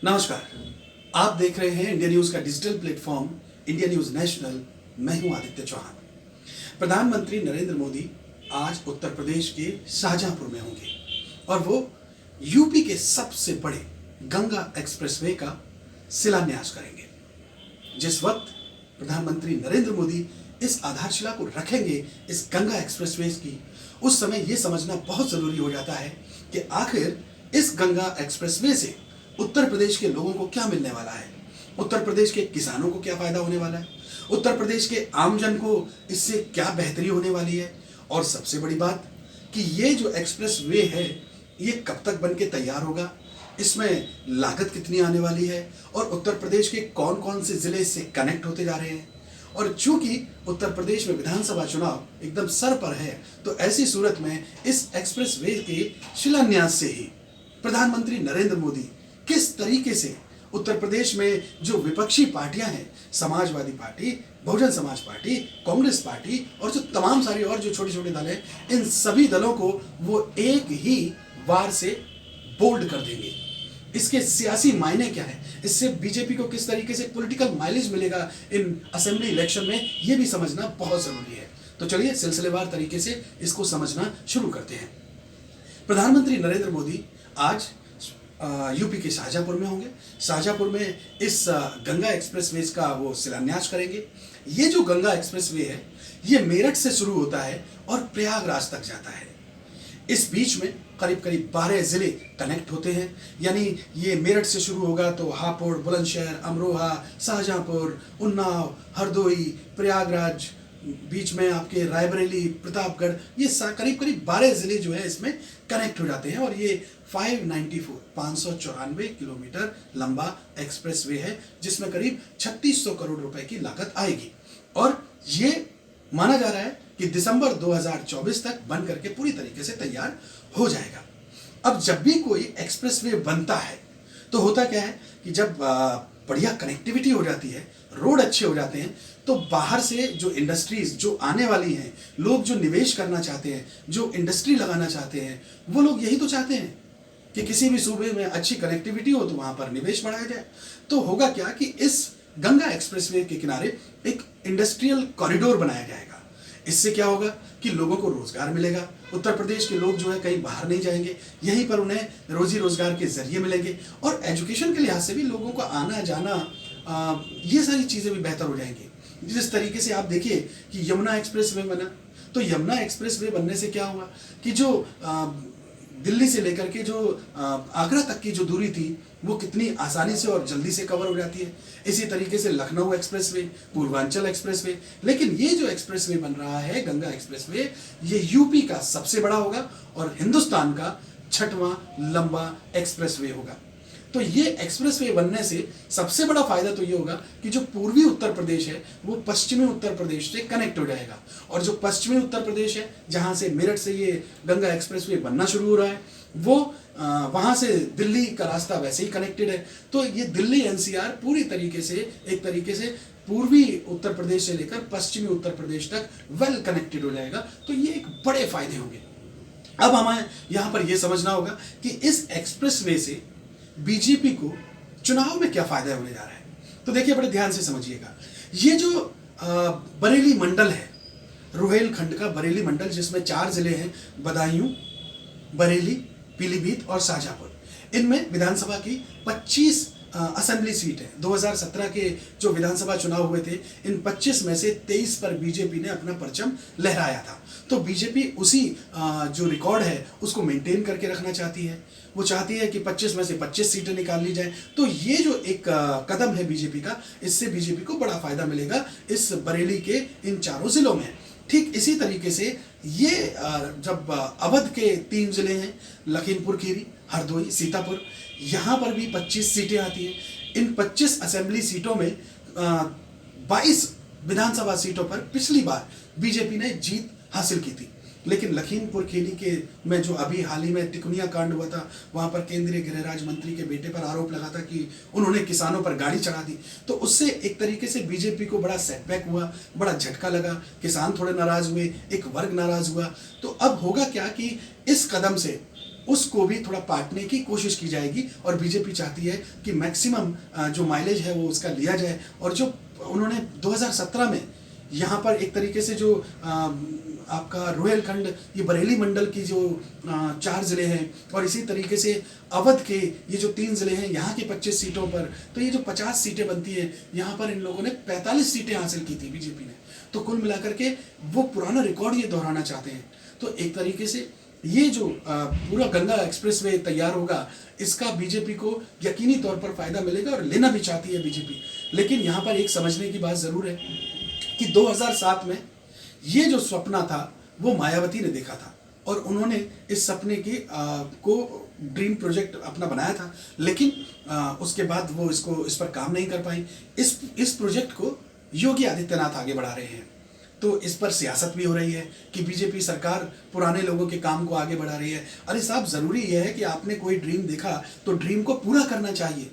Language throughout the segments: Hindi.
नमस्कार। आप देख रहे हैं इंडिया न्यूज का digital platform India news national. मैं हूं आदित्य चौहान। प्रधानमंत्री नरेंद्र मोदी आज उत्तर प्रदेश के शाहजहांपुर में होंगे और वो यूपी के सबसे बड़े गंगा एक्सप्रेसवे का शिलान्यास करेंगे। जिस वक्त प्रधानमंत्री नरेंद्र मोदी इस आधारशिला को रखेंगे इस गंगा एक्सप्रेसवे की, उस समय यह समझना बहुत जरूरी हो जाता है कि आखिर इस गंगा एक्सप्रेसवे से उत्तर प्रदेश के लोगों को क्या मिलने वाला है, उत्तर प्रदेश के किसानों को क्या फायदा होने वाला है, उत्तर प्रदेश के आमजन को इससे क्या बेहतरी होने वाली है, और सबसे बड़ी बात कि ये जो एक्सप्रेसवे है ये कब तक बन के तैयार होगा, इसमें लागत कितनी आने वाली है, और उत्तर प्रदेश के कौन कौन से जिले इससे कनेक्ट होते जा रहे हैं। और चूंकि उत्तर प्रदेश में विधानसभा चुनाव एकदम सर पर है, तो ऐसी सूरत में इस एक्सप्रेसवे के शिलान्यास से ही प्रधानमंत्री नरेंद्र मोदी किस तरीके से उत्तर प्रदेश में जो विपक्षी पार्टियां हैं, Samajwadi party, Bahujan Samaj party, Congress party और जो तमाम सारी और जो छोटे छोटे दल हैं, इन सभी दलों को वो एक ही वार से बोल्ड कर देंगे। इसके सियासी मायने क्या है, इससे बीजेपी को किस तरीके से पॉलिटिकल माइलेज मिलेगा इन असेंबली इलेक्शन में, ये भी समझना बहुत जरूरी है। तो चलिए सिलसिलेवार तरीके से इसको समझना शुरू करते हैं। प्रधानमंत्री नरेंद्र मोदी आज यूपी के शाहजहांपुर में होंगे। शाहजहांपुर में इस गंगा एक्सप्रेसवे का वो शिलान्यास करेंगे। ये जो गंगा एक्सप्रेसवे है ये मेरठ से शुरू होता है और प्रयागराज तक जाता है। इस बीच में करीब करीब 12 जिले कनेक्ट होते हैं, यानी ये मेरठ से शुरू होगा तो हापुड़, बुलंदशहर, अमरोहा, शाहजहांपुर, उन्नाव, हरदोई, प्रयागराज, बीच में आपके रायबरेली, प्रतापगढ़, ये करीब करीब 12 जिले जो है इसमें कनेक्ट हो जाते हैं। और ये 594 किलोमीटर लंबा एक्सप्रेसवे है, जिसमें करीब 3600 करोड़ रुपए की लागत आएगी। और ये माना जा रहा है कि दिसंबर 2024 तक बन करके पूरी तरीके से तैयार हो जाएगा। अब जब भी कोई एक्सप्रेसवे बनता है तो होता क्या है कि जब बढ़िया कनेक्टिविटी हो जाती है, रोड अच्छे हो जाते हैं, तो बाहर से जो इंडस्ट्रीज जो आने वाली हैं, लोग जो निवेश करना चाहते हैं, जो इंडस्ट्री लगाना चाहते हैं, वो लोग यही तो चाहते हैं कि किसी भी सूबे में अच्छी कनेक्टिविटी हो तो वहां पर निवेश बढ़ाया जाए। तो होगा क्या कि इस गंगा एक्सप्रेसवे के किनारे एक इंडस्ट्रियल कॉरिडोर बनाया जाएगा। इससे क्या होगा कि लोगों को रोजगार मिलेगा। उत्तर प्रदेश के लोग जो है कहीं बाहर नहीं जाएंगे, यहीं पर उन्हें रोजी रोजगार के जरिए मिलेंगे। और एजुकेशन के लिहाज से भी लोगों को आना जाना, ये सारी चीजें भी बेहतर हो जाएंगी। जिस तरीके से आप देखिए कि यमुना एक्सप्रेसवे बना, तो यमुना एक्सप्रेसवे बनने से क्या हुआ कि जो दिल्ली से लेकर के जो आगरा तक की जो दूरी थी वो कितनी आसानी से और जल्दी से कवर हो जाती है। इसी तरीके से लखनऊ एक्सप्रेसवे, पूर्वांचल एक्सप्रेसवे, लेकिन ये जो एक्सप्रेसवे बन रहा है गंगा एक्सप्रेसवे, ये यूपी का सबसे बड़ा होगा और हिंदुस्तान का 6वां लंबा एक्सप्रेसवे होगा। तो ये एक्सप्रेसवे बनने से सबसे बड़ा फायदा तो ये होगा कि जो पूर्वी उत्तर प्रदेश है वो पश्चिमी उत्तर प्रदेश से कनेक्ट हो जाएगा। और जो पश्चिमी उत्तर प्रदेश है, जहां से मेरठ से ये गंगा एक्सप्रेसवे बनना शुरू हो रहा है, वो वहां से दिल्ली का रास्ता वैसे ही कनेक्टेड है। तो ये दिल्ली एनसीआर पूरी तरीके से एक तरीके से पूर्वी उत्तर प्रदेश से लेकर पश्चिमी उत्तर प्रदेश तक वेल कनेक्टेड हो जाएगा। तो ये एक बड़े फायदे होंगे। अब हमें यहां पर यह समझना होगा कि इस एक्सप्रेसवे से बीजेपी को चुनाव में क्या फायदा होने जा रहा है। तो देखिए, बड़े ध्यान से समझिएगा। ये जो बरेली मंडल है, रुहेलखंड का बरेली मंडल, जिसमें 4 जिले हैं, बदायूं, बरेली, पीलीभीत और शाहजहांपुर, इनमें विधानसभा की 25 असेंबली सीट है। 2017 के जो विधानसभा चुनाव हुए थे, इन 25 में से 23 पर बीजेपी ने अपना परचम लहराया था। तो बीजेपी उसी जो रिकॉर्ड है उसको मेंटेन करके रखना चाहती है। वो चाहती है कि 25 में से 25 सीटें निकाल ली जाए। तो ये जो एक कदम है बीजेपी का, इससे बीजेपी को बड़ा फायदा मिलेगा इस बरेली के इन 4 जिलों में। ठीक इसी तरीके से ये जब अवध के 3 जिले हैं, लखीमपुर खीरी, हरदोई, सीतापुर, यहाँ पर भी 25 सीटें आती हैं। इन 25 असेंबली सीटों में 22 विधानसभा सीटों पर पिछली बार बीजेपी ने जीत हासिल की थी। लेकिन लखीमपुर खीरी के में जो अभी हाल ही में टिकुनिया कांड हुआ था, वहां पर केंद्रीय गृह राज्य मंत्री के बेटे पर आरोप लगा था कि उन्होंने किसानों पर गाड़ी चढ़ा दी। तो उससे एक तरीके से बीजेपी को बड़ा सेटबैक हुआ, बड़ा झटका लगा, किसान थोड़े नाराज हुए, एक वर्ग नाराज हुआ। तो अब होगा क्या कि इस कदम से उसको भी थोड़ा पाटने की कोशिश की जाएगी। और बीजेपी चाहती है कि मैक्सिमम जो माइलेज है वो उसका लिया जाए। और जो उन्होंने 2017 में यहाँ पर एक तरीके से जो आपका रोहेलखंड, ये बरेली मंडल की जो 4 ज़िले हैं, और इसी तरीके से अवध के ये जो 3 ज़िले हैं, यहाँ की 25 सीटों पर, तो ये जो 50 सीटें बनती है, यहाँ पर इन लोगों ने 45 सीटें हासिल की थी बीजेपी ने। तो कुल मिलाकर के वो पुराना रिकॉर्ड ये दोहराना चाहते हैं। तो एक तरीके से ये जो पूरा गंगा एक्सप्रेसवे तैयार होगा, इसका बीजेपी को यकीनी तौर पर फायदा मिलेगा, और लेना भी चाहती है बीजेपी। लेकिन यहाँ पर एक समझने की बात जरूर है कि 2007 में ये जो सपना था वो मायावती ने देखा था, और उन्होंने इस सपने की को ड्रीम प्रोजेक्ट अपना बनाया था। लेकिन उसके बाद वो इस पर काम नहीं कर पाई। इस प्रोजेक्ट को योगी आदित्यनाथ आगे बढ़ा रहे हैं। तो इस पर सियासत भी हो रही है कि बीजेपी सरकार पुराने लोगों के काम को आगे बढ़ा रही है। अरे साहब, जरूरी यह है कि आपने कोई ड्रीम देखा तो ड्रीम को पूरा करना चाहिए,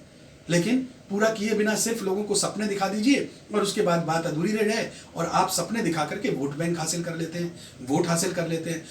लेकिन पूरा किए बिना सिर्फ लोगों को सपने दिखा दीजिए और उसके बाद बात अधूरी रह जाए, और आप सपने दिखा करके वोट बैंक हासिल कर लेते हैं, वोट हासिल कर लेते हैं।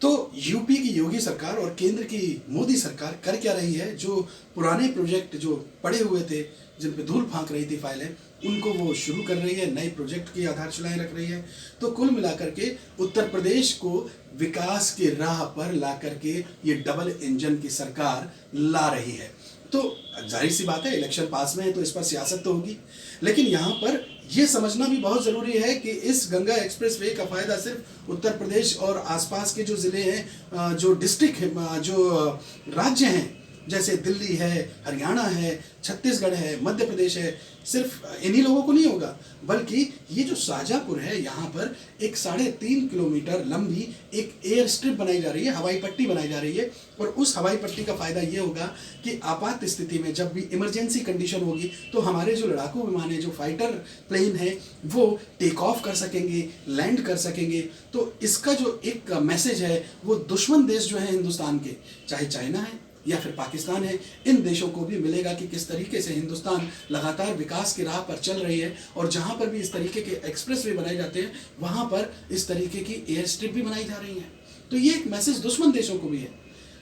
तो यूपी की योगी सरकार और केंद्र की मोदी सरकार कर क्या रही है? जो पुराने प्रोजेक्ट जो पड़े हुए थे, जिन पे धूल फांक रही थी फाइलें, उनको वो शुरू कर रही है, नए प्रोजेक्ट की आधारशिलाएं रख रही है। तो कुल मिलाकर के उत्तर प्रदेश को विकास के राह पर ला करके ये डबल इंजन की सरकार ला रही है। तो जाहिर सी बात है, इलेक्शन पास में है तो इस पर सियासत तो होगी, लेकिन यहाँ पर यह समझना भी बहुत जरूरी है कि इस गंगा एक्सप्रेसवे का फायदा सिर्फ उत्तर प्रदेश और आसपास के जो जिले हैं, जो डिस्ट्रिक्ट हैं, जो राज्य हैं, जैसे दिल्ली है, हरियाणा है, छत्तीसगढ़ है, मध्य प्रदेश है, सिर्फ इन्हीं लोगों को नहीं होगा, बल्कि ये जो शाजापुर है, यहाँ पर एक 3.5 किलोमीटर लंबी एक एयर स्ट्रिप बनाई जा रही है, हवाई पट्टी बनाई जा रही है। और उस हवाई पट्टी का फायदा ये होगा कि आपात स्थिति में जब भी इमरजेंसी कंडीशन होगी तो हमारे जो लड़ाकू विमान है, जो फाइटर प्लेन है, वो टेक ऑफ कर सकेंगे, लैंड कर सकेंगे। तो इसका जो एक मैसेज है वो दुश्मन देश जो है हिंदुस्तान के, चाहे चाइना है या फिर पाकिस्तान है, इन देशों को भी मिलेगा कि किस तरीके से हिंदुस्तान लगातार विकास की राह पर चल रही है। और जहां पर भी इस तरीके के एक्सप्रेसवे बनाए जाते हैं, वहां पर इस तरीके की एयर स्ट्रिप भी बनाई जा रही है। तो ये एक मैसेज दुश्मन देशों को भी है।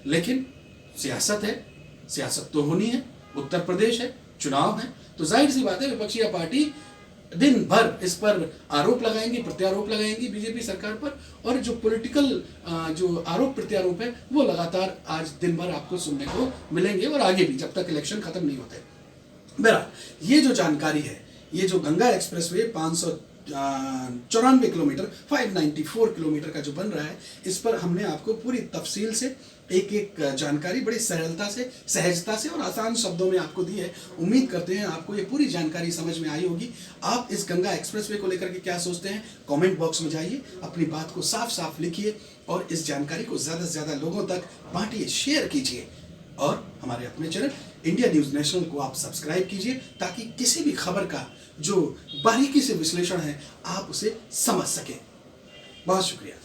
लेकिन सियासत है, सियासत तो होनी है, उत्तर प्रदेश है, चुनाव है, तो जाहिर सी बात है विपक्षी पार्टी दिन भर इस पर आरोप लगाएंगी, प्रत्यारोप लगाएंगी बीजेपी सरकार पर। और जो पॉलिटिकल जो आरोप प्रत्यारोप है वो लगातार आज दिन भर आपको सुनने को मिलेंगे, और आगे भी जब तक इलेक्शन खत्म नहीं होते। बहरहाल ये जो जानकारी है, ये जो गंगा एक्सप्रेसवे 594 किलोमीटर 594 किलोमीटर का जो बन रहा है, इस पर हमने आपको पूरी तफसील से एक एक जानकारी बड़ी सरलता से, सहजता से और आसान शब्दों में आपको दी है। उम्मीद करते हैं आपको ये पूरी जानकारी समझ में आई होगी। आप इस गंगा एक्सप्रेसवे को लेकर के क्या सोचते हैं, कमेंट बॉक्स में जाइए, अपनी बात को साफ साफ लिखिए, और इस जानकारी को ज़्यादा से ज़्यादा लोगों तक बांटिए, शेयर कीजिए। और हमारे अपने चैनल इंडिया न्यूज़ नेशनल को आप सब्सक्राइब कीजिए, ताकि किसी भी खबर का जो बारीकी से विश्लेषण है आप उसे समझ सकें। बहुत शुक्रिया।